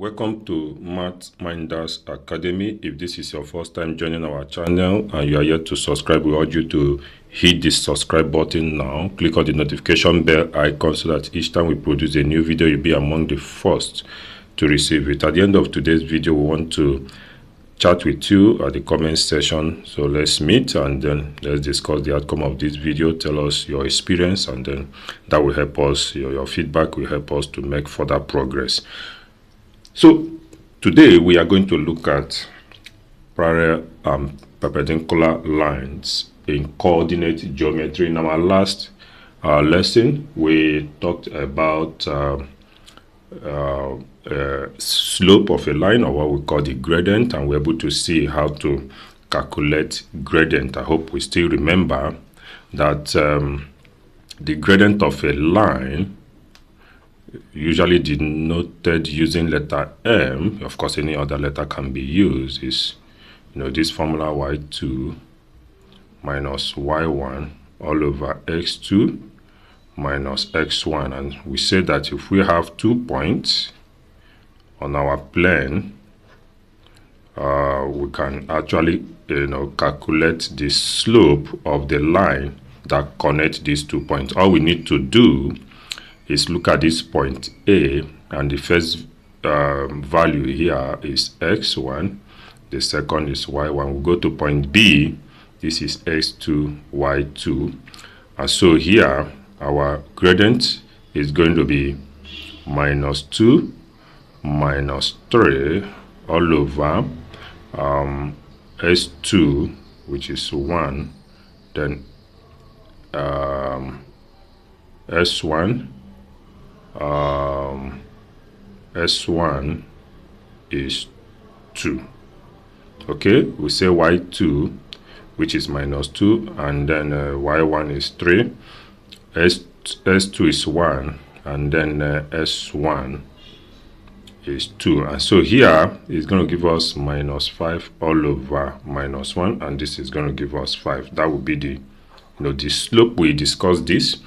Welcome to Math Minders Academy. If this is your first time joining our channel and you are yet to subscribe, we urge you to hit the subscribe button now. Click on the notification bell icon so that each time we produce a new video, you'll be among the first to receive it. At the end of today's video, we want to chat with you at the comment section. So let's meet and then let's discuss the outcome of this video. Tell us your experience, and then that will help us, your feedback will help us to make further progress. So today we are going to look at parallel and perpendicular lines in coordinate geometry. In our last lesson, we talked about slope of a line, or what we call the gradient, and we're able to see how to calculate gradient. I hope we still remember that the gradient of a line, usually denoted using letter M, of course any other letter can be used, is this formula y2 minus y1 all over x2 minus x1. And we say that if we have 2 points on our plane, we can actually calculate the slope of the line that connects these 2 points. All we need to do is look at this point A, and the first value here is x1, the second is y1. We go to point B, this is x2, y2, and so here our gradient is going to be minus 2 minus 3 all over s2, which is 1, then s1 s1 is 2. Okay, we say y2, which is minus 2, and then y1 is 3, s2 is 1, and then s1 is 2. And so here is going to give us minus 5 all over minus 1, and this is going to give us 5. That would be the the slope. We discussed this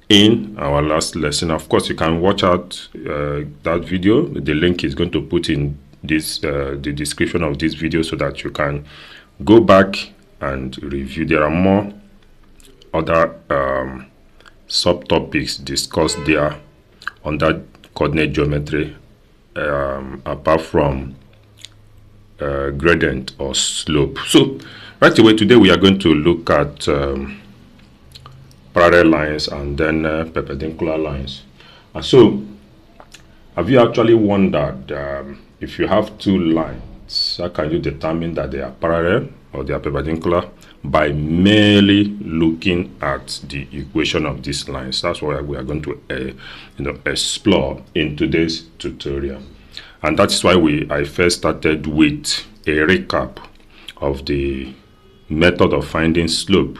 in our last lesson. Of course, you can watch out that video. The link is going to put in this the description of this video, so that you can go back and review. There are more other subtopics discussed there on that coordinate geometry, apart from gradient or slope. So right away today we are going to look at parallel lines and then perpendicular lines. And so, have you actually wondered, if you have two lines, how can you determine that they are parallel or they are perpendicular? By merely looking at the equation of these lines. That's what we are going to explore in today's tutorial. And that's why I first started with a recap of the method of finding slope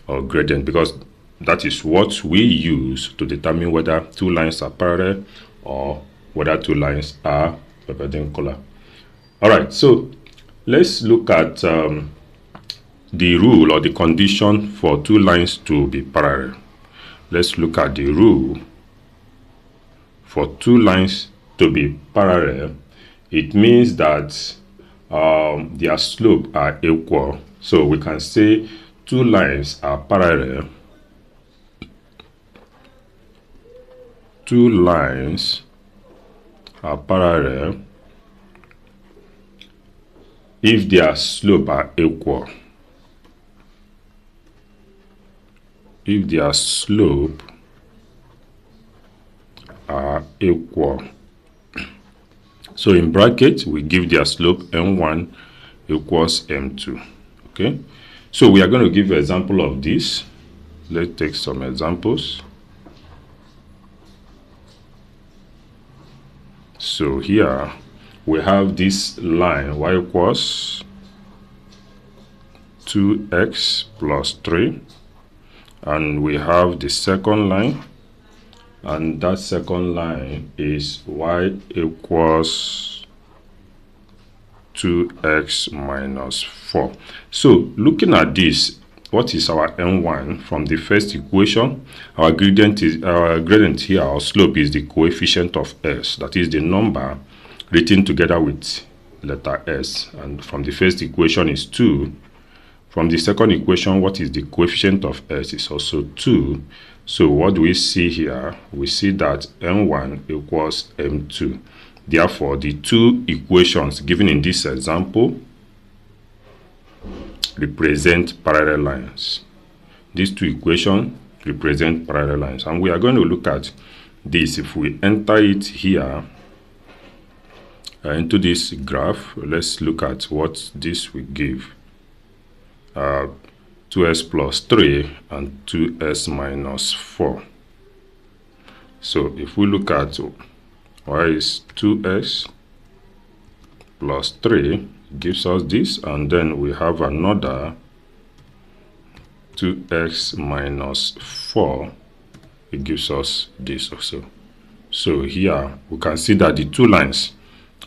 or gradient, because that is what we use to determine whether two lines are parallel or whether two lines are perpendicular. All right, so let's look at the rule or the condition for two lines to be parallel. Let's look at the rule for two lines to be parallel. It means that their slope are equal. So we can say two lines are parallel. Two lines are parallel if their slope are equal. If their slope are equal. So in brackets, we give their slope m1 equals m2. Okay, so we are going to give an example of this. Let's take some examples. So here we have this line y equals 2x plus 3, and we have the second line, and that second line is y equals 2x minus 4. So looking at this, what is our m1 from the first equation? Our gradient here, our slope is the coefficient of s, that is the number written together with letter S, and from the first equation is 2. From the second equation, what is the coefficient of S is also 2. So what do we see here? We see that M1 equals M2. Therefore, the two equations given in this example represent parallel lines. These two equations represent parallel lines. And we are going to look at this. If we enter it here into this graph, let's look at what this will give. 2s plus 3 and 2s minus 4. So if we look at y is 2x plus 3, gives us this, and then we have another 2x minus 4, it gives us this also. So here we can see that the two lines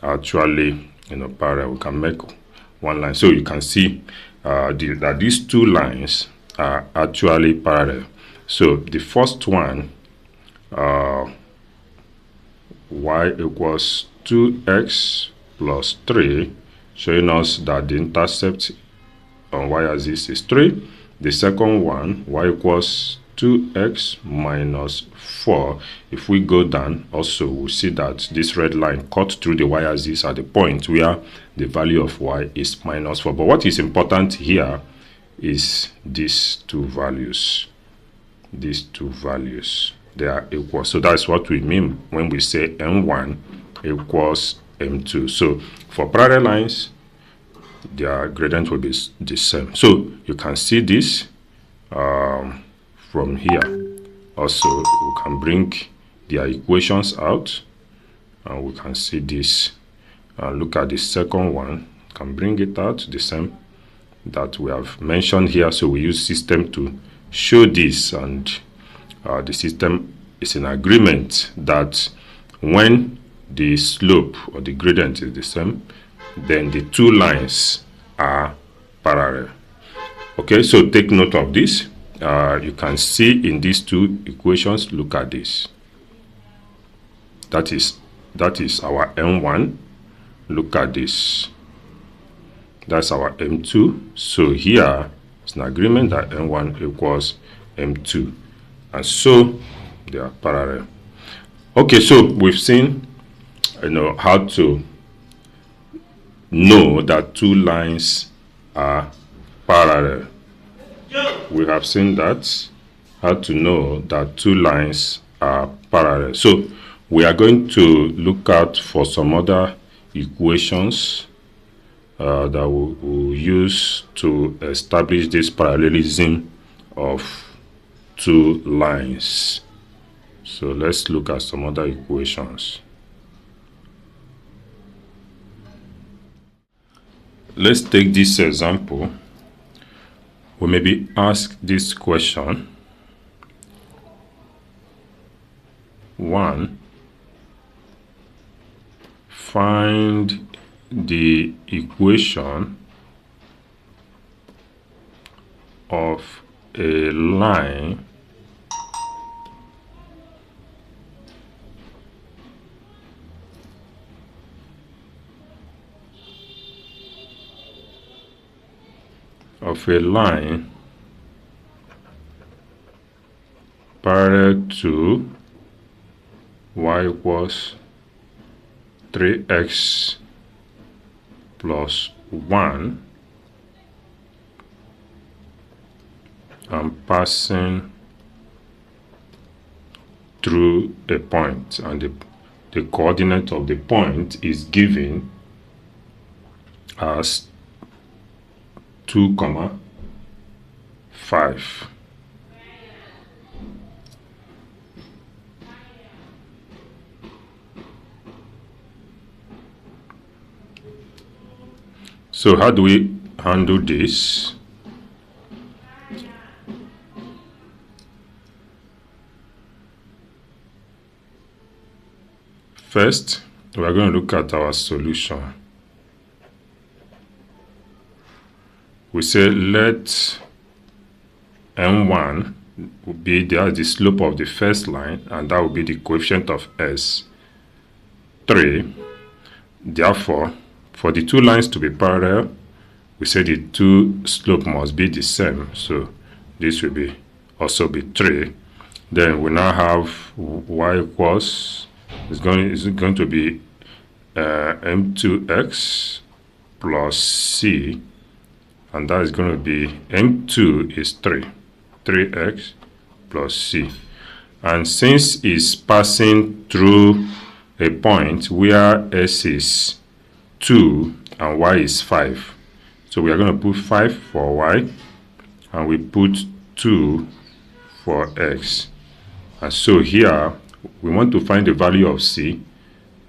are actually parallel. We can make one line, so you can see that these two lines are actually parallel. So the first one, y equals 2x plus 3, showing us that the intercept on y-axis is 3. The second one, y equals 2x minus 4. If we go down, also we'll see that this red line cut through the y-axis at the point where the value of y is minus 4. But what is important here is these two values. These two values, they are equal. So that's what we mean when we say M1 equals M2. So for parallel lines, their gradient will be the same. So you can see this from here. Also, we can bring their equations out, and we can see this. Look at the second one. Can bring it out, the same that we have mentioned here. So we use system to show this, and the system is in agreement that when the slope or the gradient is the same, then the two lines are parallel. Okay, so take note of this. You can see in these two equations, look at this. That is our M1. Look at this. That's our M2. So here it's an agreement that M1 equals M2. And so they are parallel. Okay, so we've seen how to know that two lines are parallel. We have seen that, how to know that two lines are parallel. So we are going to look out for some other equations that we'll use to establish this parallelism of two lines. So let's look at some other equations. Let's take this example. We maybe ask this question. 1. Find the equation of a line parallel to y equals 3x plus 1 and passing through a point, and the coordinate of the point is given as 2, 5. So how do we handle this? First, we are going to look at our solution. We say let M1 be the slope of the first line, and that will be the coefficient of S, 3. Therefore, for the two lines to be parallel, we say the two slope must be the same. So this will be also be 3. Then we now have y equals is going to be m2x plus c, and that is going to be m2 is 3x plus c. And since it's passing through a point where s is 2 and y is 5, so we are going to put 5 for y and we put 2 for x. And so here we want to find the value of c.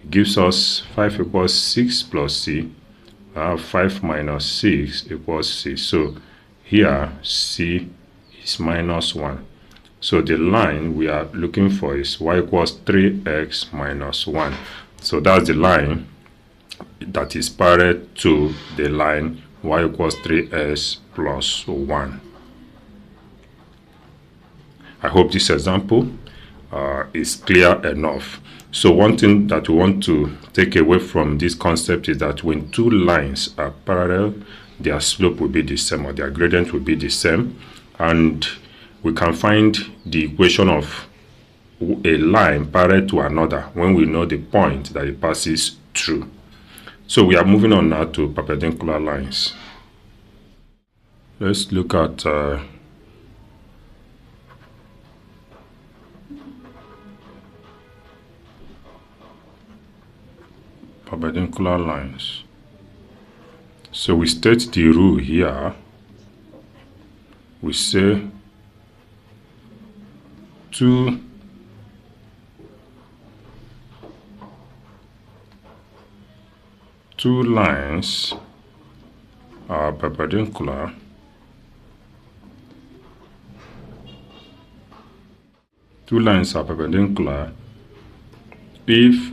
It gives us 5 equals 6 plus c. 5 minus 6 equals c. So here c is minus 1. So the line we are looking for is y equals 3x minus 1. So that's the line that is parallel to the line y equals 3x plus 1. I hope this example is clear enough. So one thing that we want to take away from this concept is that when two lines are parallel, their slope will be the same, or their gradient will be the same, and we can find the equation of a line parallel to another when we know the point that it passes through. So we are moving on now to perpendicular lines. Let's look at perpendicular lines. So we state the rule here. We say two lines are perpendicular if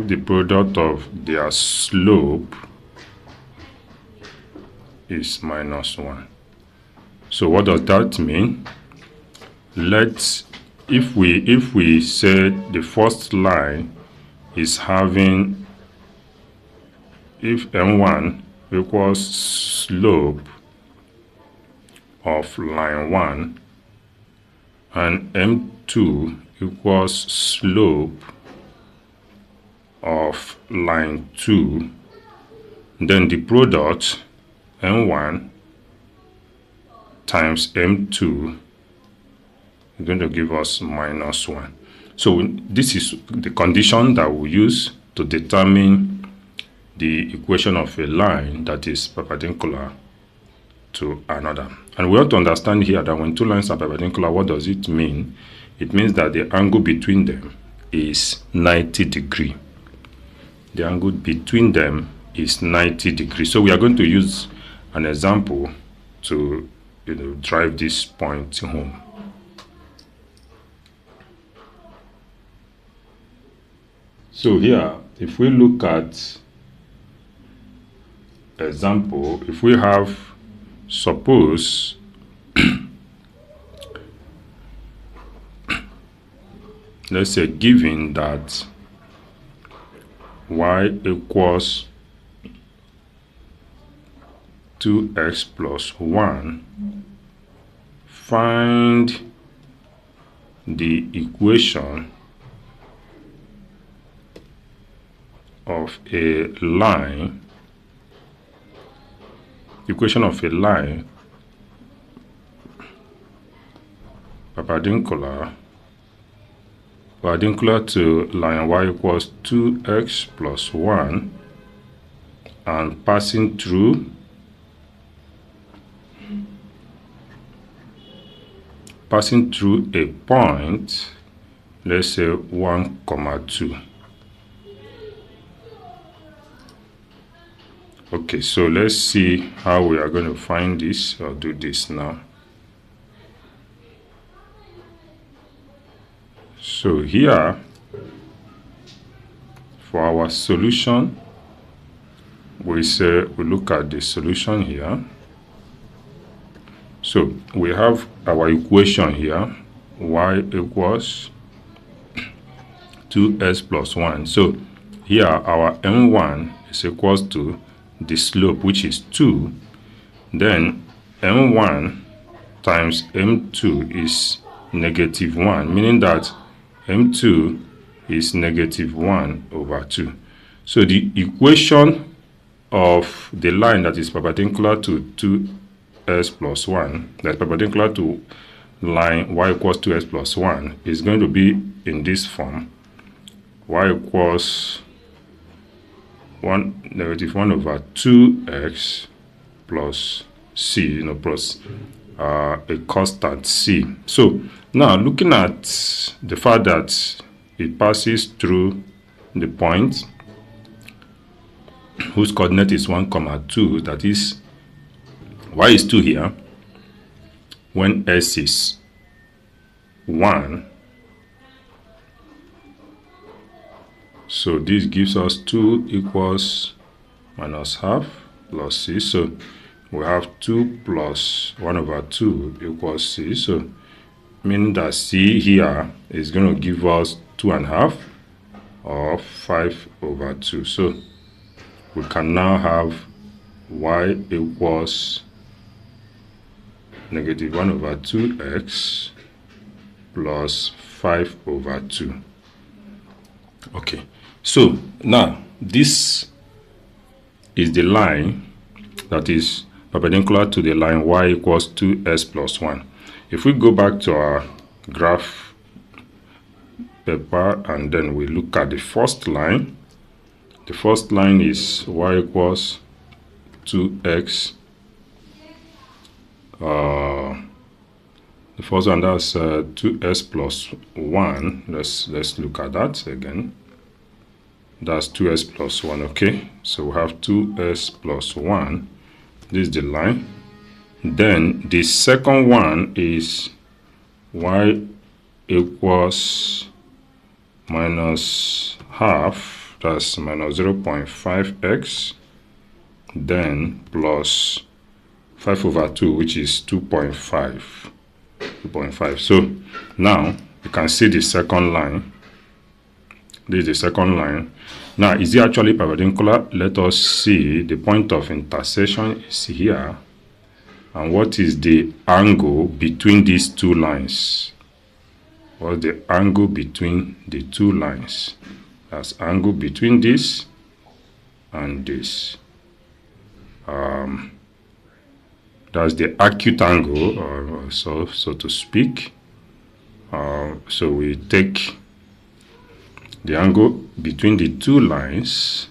the product of their slope is minus 1. So what does that mean? If we say the first line is having, if m1 equals slope of line 1 and m2 equals slope of line 2, then the product m1 times m2 is going to give us minus 1. So this is the condition that we use to determine the equation of a line that is perpendicular to another. And we have to understand here that when two lines are perpendicular, what does it mean? It means that the angle between them is 90 degrees. The angle between them is 90 degrees. So we are going to use an example to drive this point home. So here, if we look at example, if we have, suppose let's say given that y equals 2x plus 1, find the equation of a line, perpendicular to line y equals 2x plus 1 and passing through a point, let's say 1, 2. Okay, so let's see how we are going to find this or do this now. So here, for our solution, we look at the solution here. So we have our equation here, y equals 2x plus 1. So here our m1 is equals to the slope, which is 2. Then m1 times m2 is negative 1, meaning that m2 is negative 1 over 2. So the equation of the line that is perpendicular to 2s plus 1, that's perpendicular to line y equals 2s plus 1, is going to be in this form: y equals negative 1 over 2x plus c, plus a constant c. So now, looking at the fact that it passes through the point whose coordinate is 1, 2, that is, y is 2 here, when s is 1. So this gives us 2 equals minus half plus c. So we have 2 plus 1 over 2 equals c. So meaning that c here is going to give us 2.5 or 5 over 2. So we can now have y equals negative 1 over 2x plus 5 over 2. Okay, so now this is the line that is perpendicular to the line y equals 2s plus 1. If we go back to our graph paper and then we look at the first line, the first line is y equals 2x. The first one, that's 2s plus 1. Let's look at that again. That's 2s plus 1. Okay, so we have 2s plus 1. This is the line. Then the second one is y equals minus half, that's minus 0.5x, then plus 5 over 2, which is 2.5. So now you can see the second line. This is the second line. Now, is it actually perpendicular? Let us see. The point of intersection is here. And what is the angle between these two lines? What's the angle between the two lines? That's angle between this and this. That's the acute angle, or so to speak. So we take the angle between the two lines,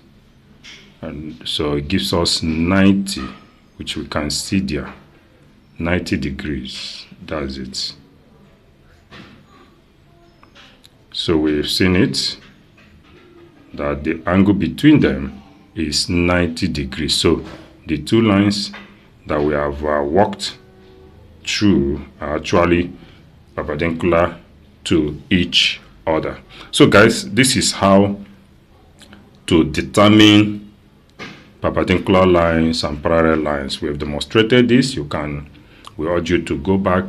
and so it gives us 90, which we can see there. 90 degrees, that's it. So we've seen it, that the angle between them is 90 degrees. So the two lines that we have walked through are actually perpendicular to each other. So guys, this is how to determine perpendicular lines and parallel lines. We have demonstrated this. We urge you to go back,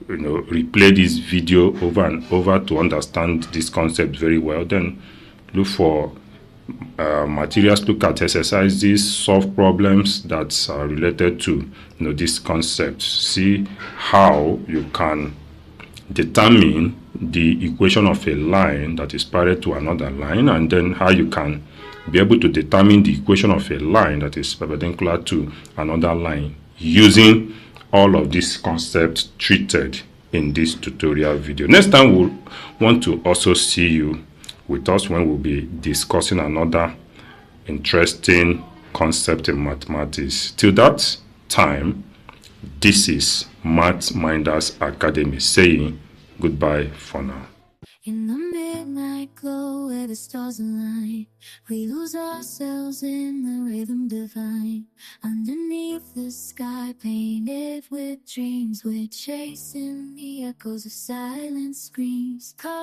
replay this video over and over to understand this concept very well. Then look for materials, look at exercises, solve problems that are related to this concept. See how you can determine the equation of a line that is parallel to another line, and then how you can be able to determine the equation of a line that is perpendicular to another line using all of these concepts treated in this tutorial video. Next time we'll want to also see you with us when we'll be discussing another interesting concept in mathematics. Till that time, this is Math Minders Academy saying goodbye for now. In the midnight glow where the stars align, we lose ourselves in the rhythm divine. Underneath the sky painted with dreams, we're chasing the echoes of silent screams.